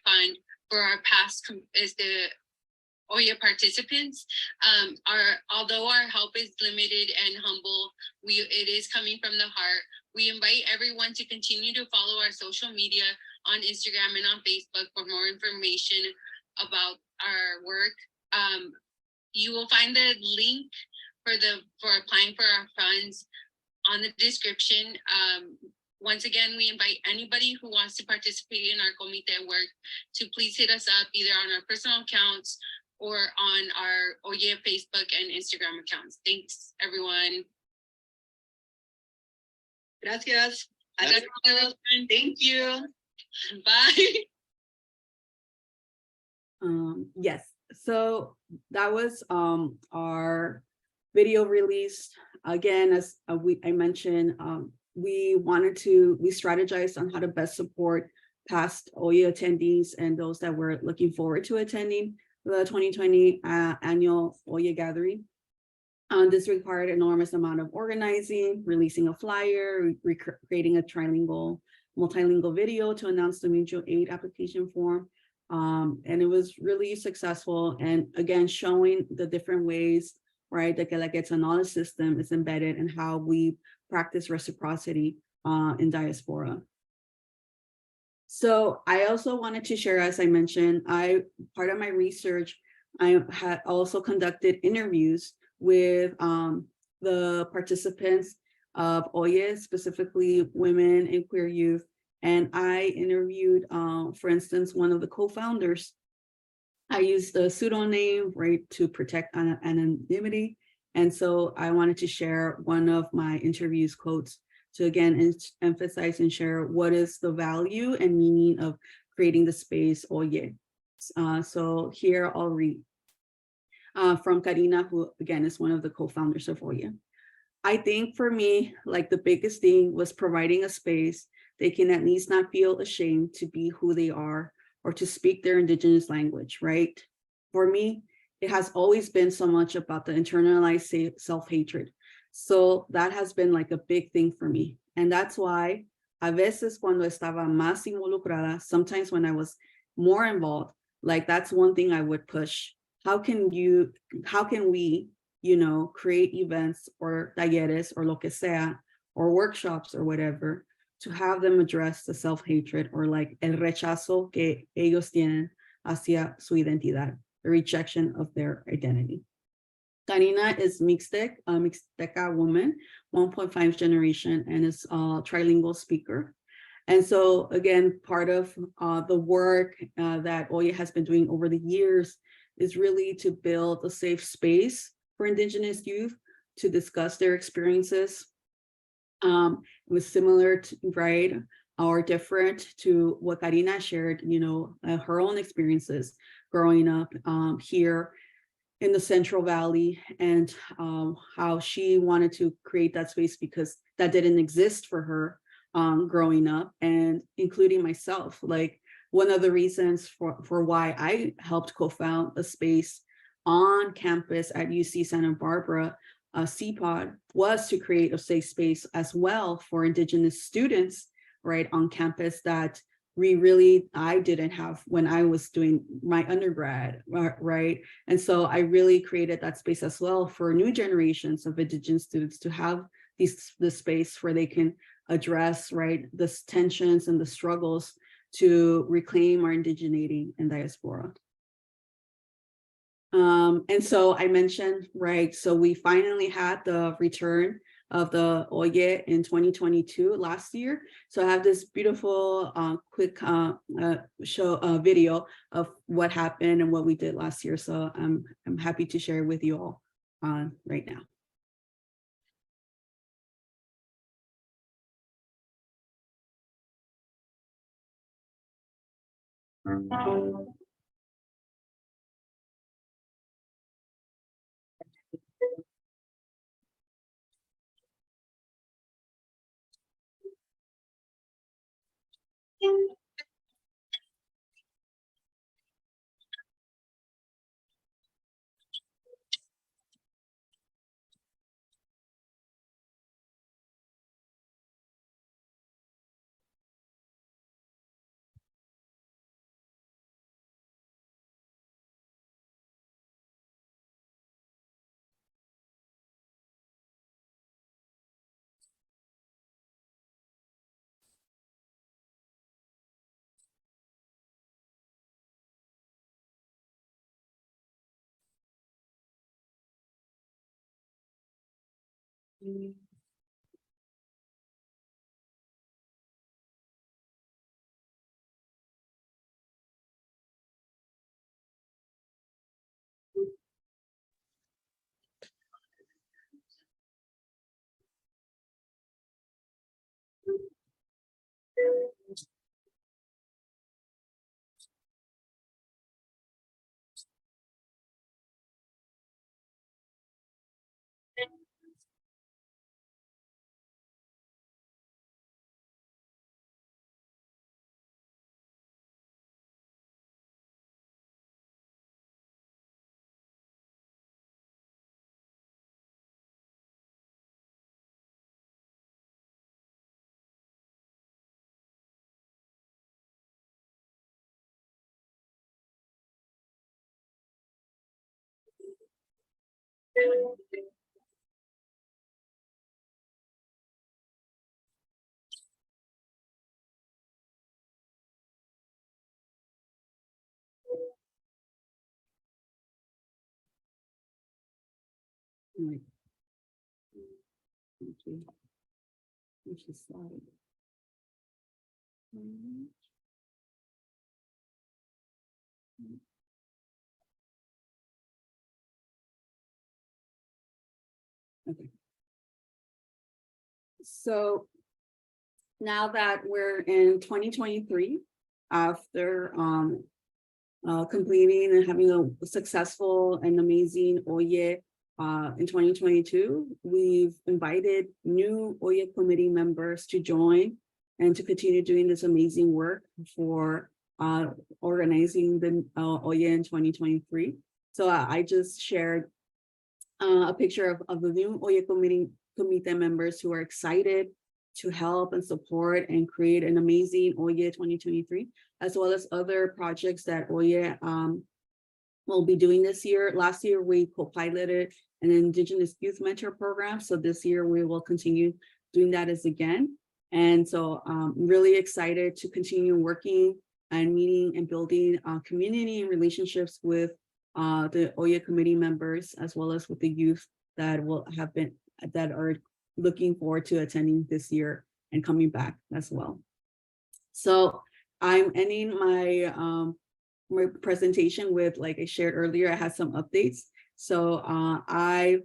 fund for our past is the OYA participants. Although our help is limited and humble, it is coming from the heart. We invite everyone to continue to follow our social media on Instagram and on Facebook for more information about our work. You will find the link for applying for our funds on the description. Once again, we invite anybody who wants to participate in our comité work to please hit us up either on our personal accounts or on our OYE Facebook and Instagram accounts. Thanks, everyone. Gracias. Gracias. Thank you. Bye. Yes, so that was our video release. Again, as I mentioned, we strategized on how to best support past OYA attendees and those that were looking forward to attending the 2020 annual OYA gathering. This required an enormous amount of organizing, releasing a flyer, creating a multilingual video to announce the mutual aid application form. And it was really successful. And again, showing the different ways, right, that la Quetzalcoatl system is embedded in how we practice reciprocity in diaspora. So I also wanted to share, as I mentioned, part of my research, I had also conducted interviews with the participants of OYE, specifically women and queer youth. And I interviewed, for instance, one of the co-founders. I used a pseudonym, right, to protect anonymity. And so I wanted to share one of my interviews quotes to again emphasize and share what is the value and meaning of creating the space OYE. So here I'll read from Karina, who again is one of the co-founders of OYE. I think for me, like the biggest thing was providing a space they can at least not feel ashamed to be who they are or to speak their indigenous language, right? For me, it has always been so much about the internalized self-hatred. So that has been like a big thing for me. And that's why a veces cuando estaba más involucrada, sometimes when I was more involved, like that's one thing I would push. How can we, create events or talleres or lo que sea, or workshops or whatever, to have them address the self-hatred or like el rechazo que ellos tienen hacia su identidad, the rejection of their identity. Karina is Mixteca woman, 1.5 generation, and is a trilingual speaker. And so again, part of the work that OYE has been doing over the years is really to build a safe space for Indigenous youth to discuss their experiences. It was similar to, right, or different to what Karina shared, her own experiences growing up here in the Central Valley, and how she wanted to create that space because that didn't exist for her growing up, and including myself. Like one of the reasons for why I helped co-found a space on campus at UC Santa Barbara, CPOD, was to create a safe space as well for Indigenous students, right, on campus that I didn't have when I was doing my undergrad, right? And so I really created that space as well for new generations of Indigenous students to have this space where they can address, right, the tensions and the struggles to reclaim our indigeneity in diaspora. And so I mentioned, right, so we finally had the return of the OYE in 2022 last year. So I have this beautiful quick video of what happened and what we did last year. So I'm happy to share with you all right now. Right. Thank you. Which is slide. Okay. So now that we're in 2023, after completing and having a successful and amazing Oye in 2022, we've invited new Oye committee members to join and to continue doing this amazing work for organizing the Oye in 2023. So I just shared a picture of the new Oye committee members who are excited to help and support and create an amazing Oye 2023, as well as other projects that Oye will be doing this year. Last year, we co-piloted an Indigenous Youth Mentor Program. So this year, we will continue doing that as again. And so I'm really excited to continue working and meeting and building community and relationships with the Oye committee members, as well as with the youth that are looking forward to attending this year and coming back as well. So I'm ending my my presentation with, like I shared earlier, I had some updates. So I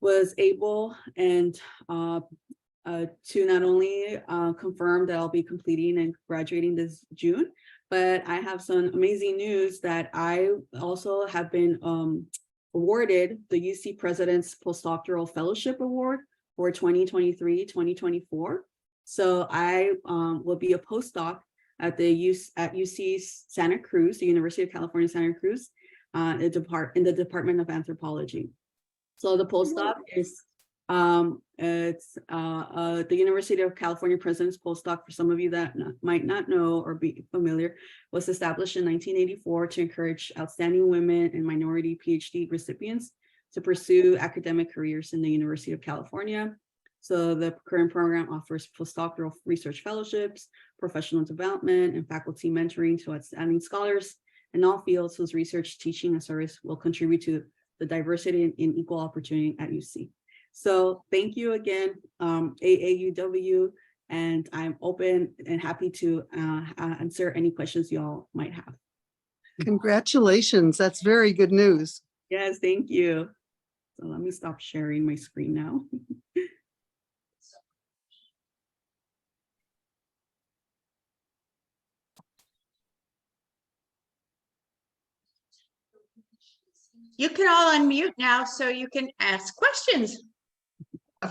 was able and to not only confirm that I'll be completing and graduating this June, but I have some amazing news that I also have been awarded the UC President's Postdoctoral Fellowship Award for 2023-2024. So I will be a postdoc at UC Santa Cruz, the University of California, Santa Cruz, in the Department of Anthropology. So the postdoc is it's the University of California President's Postdoc, for some of you that might not know or be familiar, was established in 1984 to encourage outstanding women and minority PhD recipients to pursue academic careers in the University of California. So the current program offers postdoctoral research fellowships, professional development, and faculty mentoring to outstanding scholars in all fields whose research, teaching, and service will contribute to the diversity and equal opportunity at UC. So thank you again, AAUW, and I'm open and happy to answer any questions you all might have. Congratulations, that's very good news. Yes, thank you. So let me stop sharing my screen now. You can all unmute now so you can ask questions.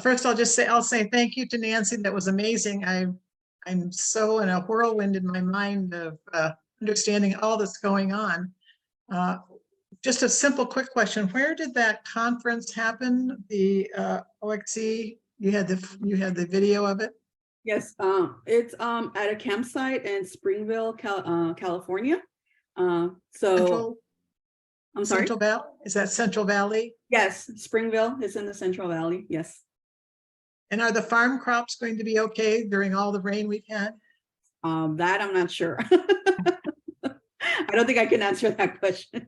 First, I'll say thank you to Nancy. That was amazing. I'm so in a whirlwind in my mind of understanding all that's going on. Just a simple, quick question: where did that conference happen? The OXE. You had the video of it. Yes, it's at a campsite in Springville, California. Central, I'm sorry. Central Valley. Is that Central Valley? Yes, Springville is in the Central Valley. Yes. And are the farm crops going to be okay during all the rain we've had? That I'm not sure. I don't think I can answer that question.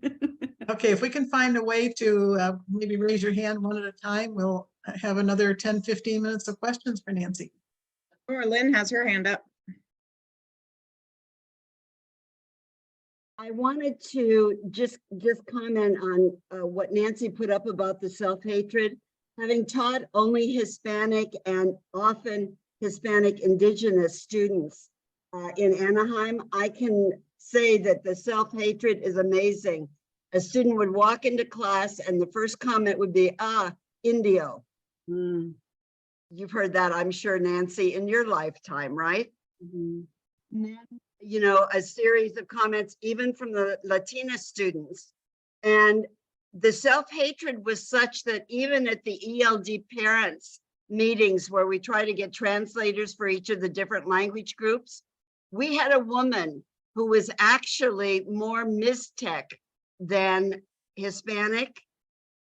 Okay, if we can find a way to maybe raise your hand one at a time, we'll have another 10, 15 minutes of questions for Nancy. Or Lynn has her hand up. I wanted to just comment on what Nancy put up about the self-hatred. Having taught only Hispanic and often Hispanic indigenous students in Anaheim, I can say that the self-hatred is amazing. A student would walk into class and the first comment would be, Indio. Mm, You've heard that, I'm sure, Nancy, in your lifetime, right? mhm. And then, you know, a series of comments, even from the Latina students. And the self-hatred was such that even at the ELD parents meetings where we try to get translators for each of the different language groups, we had a woman who was actually more Mixtec than Hispanic.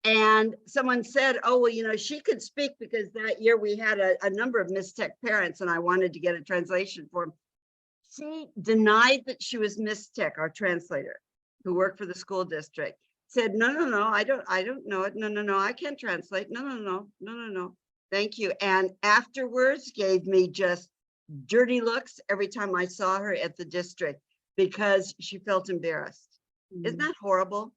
And someone said, oh, well, you know, she could speak because that year we had a number of Mixtec parents and I wanted to get a translation for them. She denied that she was Mixtec, our translator who worked for the school district. Said, no, I don't know it. No, I can't translate. No. Thank you. And afterwards gave me just dirty looks every time I saw her at the district because she felt embarrassed. Isn't that horrible?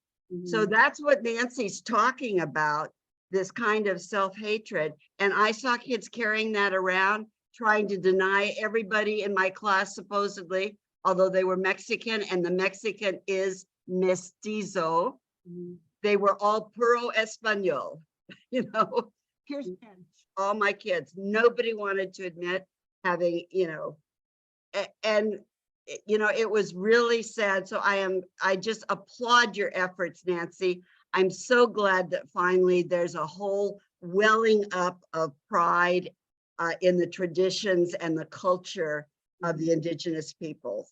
So that's what Nancy's talking about, this kind of self-hatred. And I saw kids carrying that around, trying to deny everybody in my class, supposedly, although they were Mexican and the Mexican is mestizo. They were all puro español, you know, here's all my kids. Nobody wanted to admit having, you know, and you know, it was really sad. So I just applaud your efforts, Nancy. I'm so glad that finally there's a whole welling up of pride in the traditions and the culture of the indigenous peoples.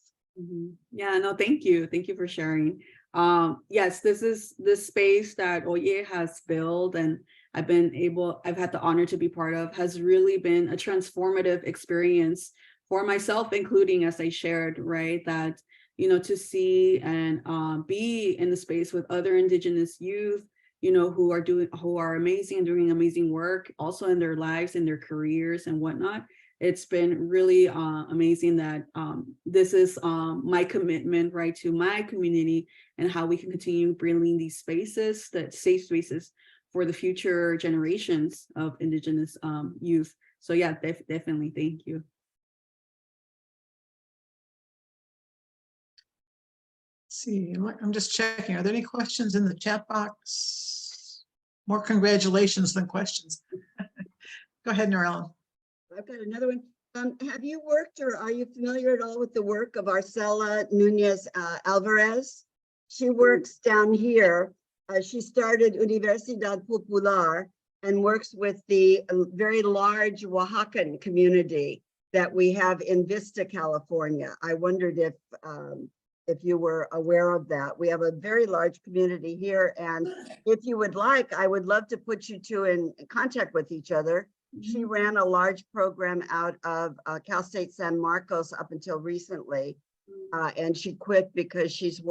Yeah, no, thank you. Thank you for sharing. Yes, this is this space that Oye has built and I've had the honor to be part of, has really been a transformative experience for myself, including, as I shared, right, that, you know, to see and be in the space with other indigenous youth, you know, who are amazing and doing amazing work also in their lives, in their careers and whatnot. It's been really amazing that this is my commitment, right, to my community and how we can continue bringing these spaces, that safe spaces for the future generations of indigenous youth. So yeah, definitely, thank you. See, I'm just checking. Are there any questions in the chat box? More congratulations than questions. Go ahead, Norellen. I've got another one. Have you worked or are you familiar at all with the work of Arcela Nunez Alvarez? She works down here. She started Universidad Popular and works with the very large Oaxacan community that we have in Vista, California. I wondered if you were aware of that. We have a very large community here, and if you would like, I would love to put you two in contact with each other. She ran a large program out of Cal State San Marcos up until recently, and she quit because she's